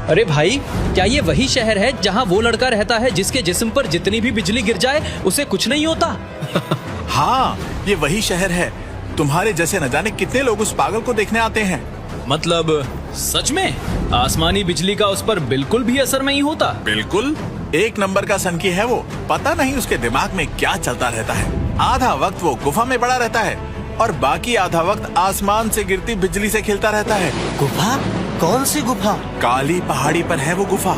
अरे भाई, क्या ये वही शहर है जहाँ वो लड़का रहता है जिसके जिस्म पर जितनी भी बिजली गिर जाए उसे कुछ नहीं होता? हाँ, ये वही शहर है। तुम्हारे जैसे न जाने कितने लोग उस पागल को देखने आते हैं। मतलब सच में आसमानी बिजली का उस पर बिल्कुल भी असर नहीं होता? बिल्कुल, एक नंबर का सनकी है वो। पता नहीं उसके दिमाग में क्या चलता रहता है। आधा वक्त वो गुफा में पड़ा रहता है और बाकी आधा वक्त आसमान से गिरती बिजली से खेलता रहता है। गुफा? कौन सी गुफा? काली पहाड़ी पर है वो गुफा।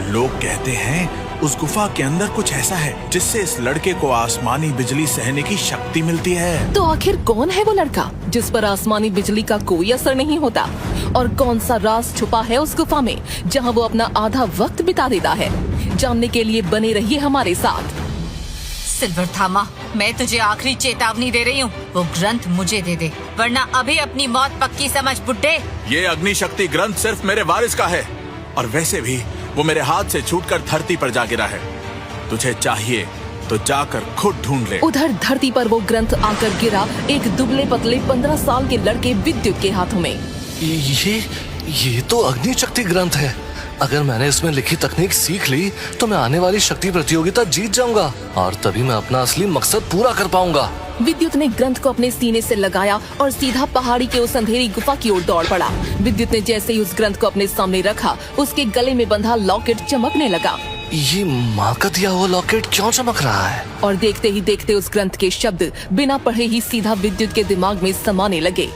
लोग कहते हैं उस गुफा के अंदर कुछ ऐसा है जिससे इस लड़के को आसमानी बिजली सहने की शक्ति मिलती है। तो आखिर कौन है वो लड़का जिस पर आसमानी बिजली का कोई असर नहीं होता? और कौन सा राज छुपा है उस गुफा में जहाँ वो अपना आधा वक्त बिता देता है? जानने के लिए बने रहिए हमारे साथ। सिल्वर थामा, मैं तुझे आखिरी चेतावनी दे रही हूँ, वो ग्रंथ मुझे दे दे, वरना अभी अपनी मौत पक्की समझ बुड्ढे। ये अग्नि शक्ति ग्रंथ सिर्फ मेरे वारिस का है, और वैसे भी वो मेरे हाथ से छूटकर धरती पर जा गिरा है। तुझे चाहिए तो जाकर खुद ढूंढ ले। उधर धरती पर वो ग्रंथ आकर गिरा एक दुबले पतले 15 साल के लड़के विद्युत के हाथों में। ये तो अग्नि शक्ति ग्रंथ है। अगर मैंने इसमें लिखी तकनीक सीख ली तो मैं आने वाली शक्ति प्रतियोगिता जीत जाऊंगा और तभी मैं अपना असली मकसद पूरा कर पाऊंगा। विद्युत ने ग्रंथ को अपने सीने से लगाया और सीधा पहाड़ी के उस अंधेरी गुफा की ओर दौड़ पड़ा। विद्युत ने जैसे ही उस ग्रंथ को अपने सामने रखा, उसके गले में बंधा लॉकेट चमकने लगा। ये माँ का दिया हुआ लॉकेट क्यों चमक रहा है? और देखते ही देखते उस ग्रंथ के शब्द बिना पढ़े ही सीधा विद्युत के दिमाग में समाने लगे।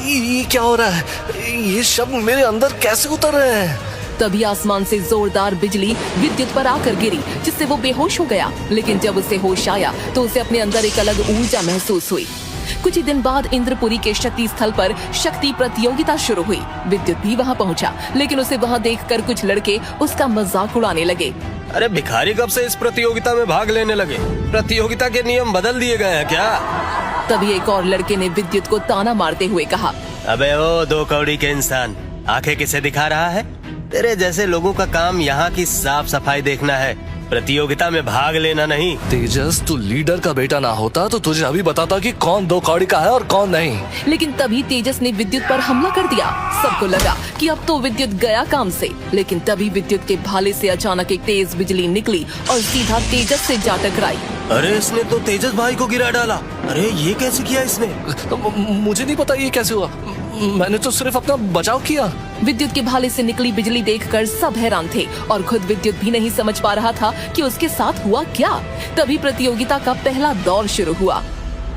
ये क्या हो रहा है? ये शब्द मेरे अंदर कैसे उतर रहे हैं? तभी आसमान से जोरदार बिजली विद्युत पर आकर गिरी, जिससे वो बेहोश हो गया। लेकिन जब उसे होश आया तो उसे अपने अंदर एक अलग ऊर्जा महसूस हुई। कुछ ही दिन बाद इंद्रपुरी के शक्ति स्थल पर शक्ति प्रतियोगिता शुरू हुई। विद्युत भी वहाँ पहुँचा, लेकिन उसे वहाँ देखकर कुछ लड़के उसका मजाक उड़ाने लगे। अरे भिखारी कब से इस प्रतियोगिता में भाग लेने लगे? प्रतियोगिता के नियम बदल दिए गए हैं क्या? तभी एक और लड़के ने विद्युत को ताना मारते हुए कहा, अबे ओ 2 कौड़ी के इंसान, आंखें किसे दिखा रहा है? तेरे जैसे लोगों का काम यहाँ की साफ सफाई देखना है, प्रतियोगिता में भाग लेना नहीं। तेजस, तू लीडर का बेटा ना होता तो तुझे अभी बताता कि कौन 2 कौड़ी का है और कौन नहीं। लेकिन तभी तेजस ने विद्युत पर हमला कर दिया। सबको लगा कि अब तो विद्युत गया काम से। लेकिन तभी विद्युत के भाले से अचानक एक तेज बिजली निकली और सीधा तेजस से जा टकराई। अरे इसने तो तेजस भाई को गिरा डाला। अरे ये कैसे किया इसने? मुझे नहीं पता ये कैसे हुआ। मैंने तो सिर्फ अपना बचाव किया। विद्युत के भाले से निकली बिजली देखकर सब हैरान थे और खुद विद्युत भी नहीं समझ पा रहा था कि उसके साथ हुआ क्या। तभी प्रतियोगिता का पहला दौर शुरू हुआ।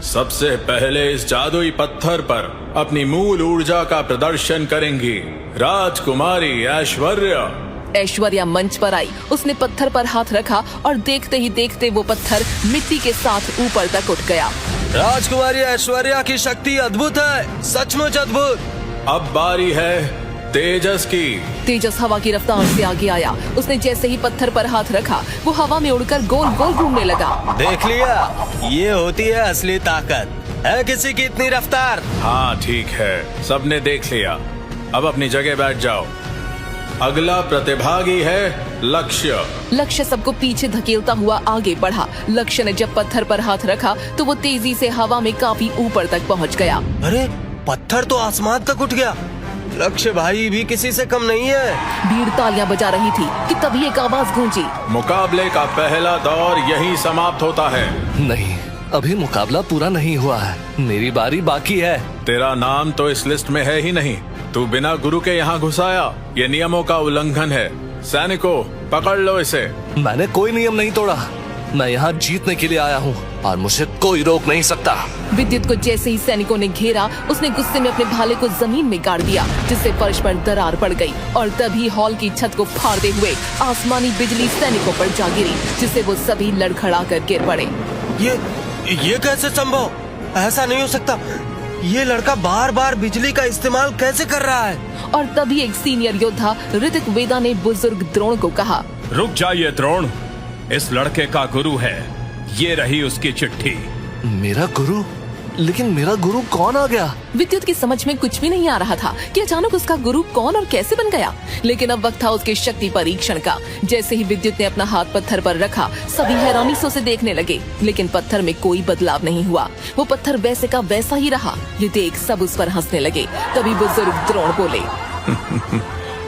सबसे पहले इस जादुई पत्थर पर अपनी मूल ऊर्जा का प्रदर्शन करेंगी राजकुमारी ऐश्वर्या। ऐश्वर्या मंच पर आई। उसने पत्थर पर हाथ रखा और देखते ही देखते वो पत्थर मिट्टी के साथ ऊपर तक उठ गया। राजकुमारी ऐश्वर्या की शक्ति अद्भुत है, सचमुच अद्भुत। अब बारी है तेजस की। तेजस हवा की रफ्तार से आगे आया। उसने जैसे ही पत्थर पर हाथ रखा, वो हवा में उड़कर गोल गोल घूमने लगा। देख लिया, ये होती है असली ताकत। है किसी की इतनी रफ्तार? हाँ ठीक है, सबने देख लिया। अब अपनी जगह बैठ जाओ। अगला प्रतिभागी है लक्ष्य। लक्ष्य सबको पीछे धकेलता हुआ आगे बढ़ा। लक्ष्य ने जब पत्थर पर हाथ रखा तो वो तेजी से हवा में काफी ऊपर तक पहुंच गया। अरे पत्थर तो आसमान तक उठ गया। लक्ष्य भाई भी किसी से कम नहीं है। भीड़ तालियां बजा रही थी कि तभी एक आवाज गूंजी, मुकाबले का पहला दौर यहीं समाप्त होता है। नहीं, अभी मुकाबला पूरा नहीं हुआ है। मेरी बारी बाकी है। तेरा नाम तो इस लिस्ट में है ही नहीं। तू बिना गुरु के यहाँ घुसाया, ये नियमों का उल्लंघन है। सैनिकों, पकड़ लो इसे। मैंने कोई नियम नहीं तोड़ा। मैं यहाँ जीतने के लिए आया हूँ और मुझे कोई रोक नहीं सकता। विद्युत को जैसे ही सैनिकों ने घेरा, उसने गुस्से में अपने भाले को जमीन में गाड़ दिया, जिससे फर्श पर दरार पड़ गई। और तभी हॉल की छत को फाड़ते हुए आसमानी बिजली सैनिकों पर जा गिरी, जिससे वो सभी लड़खड़ा कर गिर पड़े। ये कैसे संभव? ऐसा नहीं हो सकता। ये लड़का बार बार बिजली का इस्तेमाल कैसे कर रहा है? और तभी एक सीनियर योद्धा ऋतिक वेदा ने बुजुर्ग द्रोण को कहा, रुक जाइए द्रोण, इस लड़के का गुरु है। ये रही उसकी चिट्ठी। मेरा गुरु? लेकिन मेरा गुरु कौन आ गया? विद्युत की समझ में कुछ भी नहीं आ रहा था कि अचानक उसका गुरु कौन और कैसे बन गया। लेकिन अब वक्त था उसके शक्ति परीक्षण का। जैसे ही विद्युत ने अपना हाथ पत्थर पर रखा, सभी हैरानी से उसे देखने लगे। लेकिन पत्थर में कोई बदलाव नहीं हुआ। वो पत्थर वैसे का वैसा ही रहा। ये देख सब उस पर हंसने लगे। तभी बुजुर्ग द्रोण बोले,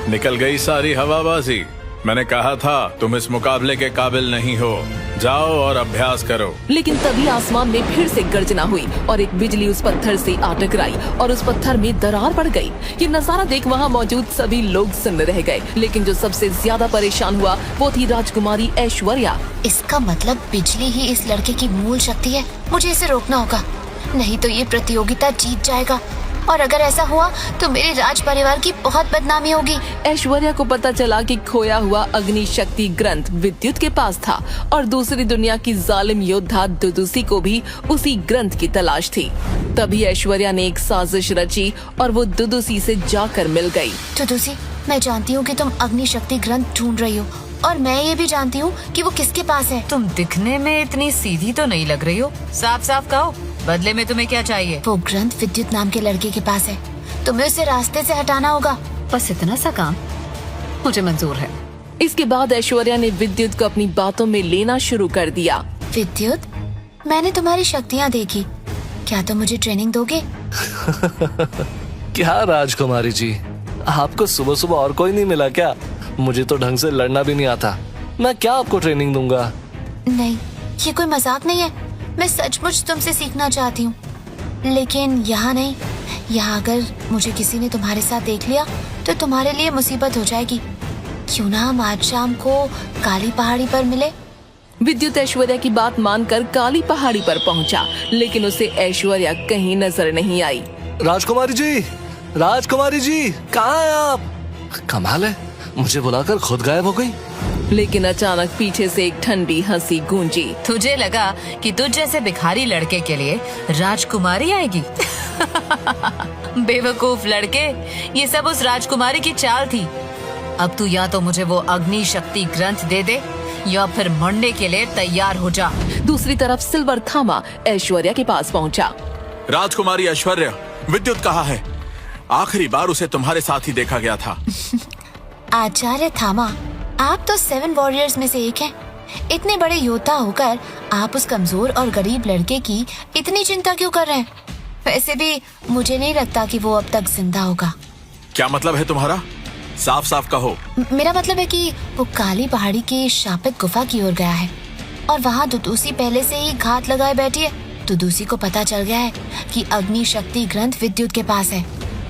निकल गई सारी हवाबाजी। मैंने कहा था तुम इस मुकाबले के काबिल नहीं हो। जाओ और अभ्यास करो। लेकिन तभी आसमान में फिर से गर्जना हुई और एक बिजली उस पत्थर से आ टकराई और उस पत्थर में दरार पड़ गई। ये नजारा देख वहाँ मौजूद सभी लोग सुन्न रह गए, लेकिन जो सबसे ज्यादा परेशान हुआ वो थी राजकुमारी ऐश्वर्या। इसका मतलब बिजली ही इस लड़के की मूल शक्ति है। मुझे इसे रोकना होगा, नहीं तो ये प्रतियोगिता जीत जाएगा, और अगर ऐसा हुआ तो मेरे राज परिवार की बहुत बदनामी होगी। ऐश्वर्या को पता चला कि खोया हुआ अग्नि शक्ति ग्रंथ विद्युत के पास था और दूसरी दुनिया की जालिम योद्धा दुदुसी को भी उसी ग्रंथ की तलाश थी। तभी ऐश्वर्या ने एक साजिश रची और वो दुदुसी से जाकर मिल गई। दुदुसी, मैं जानती हूँ कि तुम अग्नि शक्ति ग्रंथ ढूंढ रही हो, और मैं ये भी जानती हूँ कि वो किसके पास है। तुम दिखने में इतनी सीधी तो नहीं लग रही हो। साफ साफ कहो, बदले में तुम्हें क्या चाहिए? वो ग्रंथ विद्युत नाम के लड़के के पास है, तुम्हें उसे रास्ते से हटाना होगा। बस इतना सा काम मुझे मंजूर है। इसके बाद ऐश्वर्या ने विद्युत को अपनी बातों में लेना शुरू कर दिया। विद्युत, मैंने तुम्हारी शक्तियाँ देखी, क्या तुम मुझे ट्रेनिंग दोगे? क्या राजकुमारी जी, आपको सुबह सुबह और कोई नहीं मिला क्या? मुझे तो ढंग से लड़ना भी नहीं आता, मैं क्या आपको ट्रेनिंग दूंगा? नहीं, ये कोई मजाक नहीं है, मैं सचमुच तुमसे सीखना चाहती हूँ, लेकिन यहाँ नहीं। यहाँ अगर मुझे किसी ने तुम्हारे साथ देख लिया तो तुम्हारे लिए मुसीबत हो जाएगी। क्यों ना हम आज शाम को काली पहाड़ी पर मिले? विद्युत ऐश्वर्या की बात मानकर काली पहाड़ी पर पहुंचा, लेकिन उसे ऐश्वर्या कहीं नजर नहीं आई। राजकुमारी जी, राजकुमारी जी, कहाँ हैं आप? कमाल है, मुझे बुलाकर खुद गायब हो गई। लेकिन अचानक पीछे से एक ठंडी हंसी गूंजी। तुझे लगा कि तुझ जैसे भिखारी लड़के के लिए राजकुमारी आएगी? बेवकूफ लड़के, ये सब उस राजकुमारी की चाल थी। अब तू या तो मुझे वो अग्नि शक्ति ग्रंथ दे दे या फिर मरने के लिए तैयार हो जा। दूसरी तरफ सिल्वर थामा ऐश्वर्या के पास पहुंचा। राजकुमारी ऐश्वर्या, विद्युत कहाँ है? आखिरी बार उसे तुम्हारे साथ ही देखा गया था। आचार्य थामा, आप तो 7 वॉरियर्स में से एक हैं। इतने बड़े योद्धा होकर आप उस कमजोर और गरीब लड़के की इतनी चिंता क्यों कर रहे हैं? वैसे भी मुझे नहीं लगता कि वो अब तक जिंदा होगा। क्या मतलब है तुम्हारा? साफ साफ कहो। मेरा मतलब है कि वो काली पहाड़ी की शापित गुफा की ओर गया है और वहाँ दुदुसी पहले से ही घात लगाए बैठी है। दुदुसी को पता चल गया है कि अग्नि शक्ति ग्रंथ विद्युत के पास है।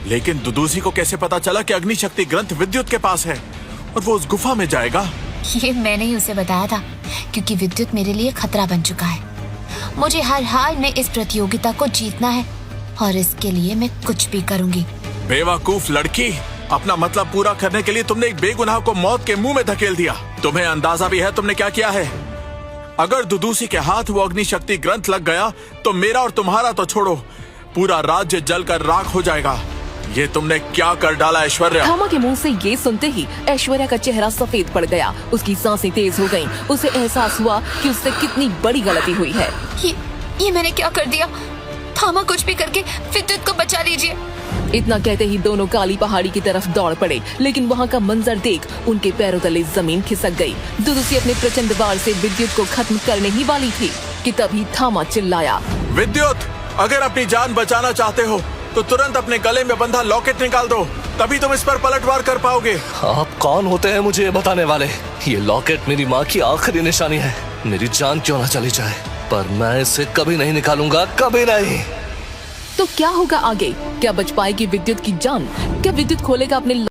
लेकिन दुदुसी को कैसे पता चला कि अग्नि शक्ति ग्रंथ विद्युत के पास है और वो उस गुफा में जाएगा? ये मैंने ही उसे बताया था, क्योंकि विद्युत मेरे लिए खतरा बन चुका है। मुझे हर हाल में इस प्रतियोगिता को जीतना है और इसके लिए मैं कुछ भी करूंगी। बेवकूफ लड़की, अपना मतलब पूरा करने के लिए तुमने एक बेगुनाह को मौत के मुंह में धकेल दिया। तुम्हें अंदाजा भी है तुमने क्या किया है? अगर दुदुसी के हाथ वो अग्नि शक्ति ग्रंथ लग गया तो मेरा और तुम्हारा तो छोड़ो, पूरा राज्य जलकर राख हो जाएगा। ये तुमने क्या कर डाला ऐश्वर्या? थामा के मुंह से ये सुनते ही ऐश्वर्या का चेहरा सफेद पड़ गया। उसकी सांसें तेज हो गईं। उसे एहसास हुआ कि उससे कितनी बड़ी गलती हुई है। ये मैंने क्या कर दिया? थामा, कुछ भी करके विद्युत को बचा लीजिए। इतना कहते ही दोनों काली पहाड़ी की तरफ दौड़ पड़े, लेकिन वहाँ का मंजर देख उनके पैरों तले जमीन खिसक गई। दुदुसी अपने प्रचंड वार से विद्युत को खत्म करने ही वाली थी कि तभी थामा चिल्लाया, विद्युत, अगर अपनी जान बचाना चाहते हो तो तुरंत अपने गले में बंधा लॉकेट निकाल दो, तभी तुम इस पर पलटवार कर पाओगे। आप कौन होते हैं मुझे ये बताने वाले? ये लॉकेट मेरी माँ की आखिरी निशानी है। मेरी जान क्यों ना चली जाए, पर मैं इसे कभी नहीं निकालूंगा, कभी नहीं। तो क्या होगा आगे? क्या बच पाएगी विद्युत की जान? क्या विद्युत खोलेगा अपने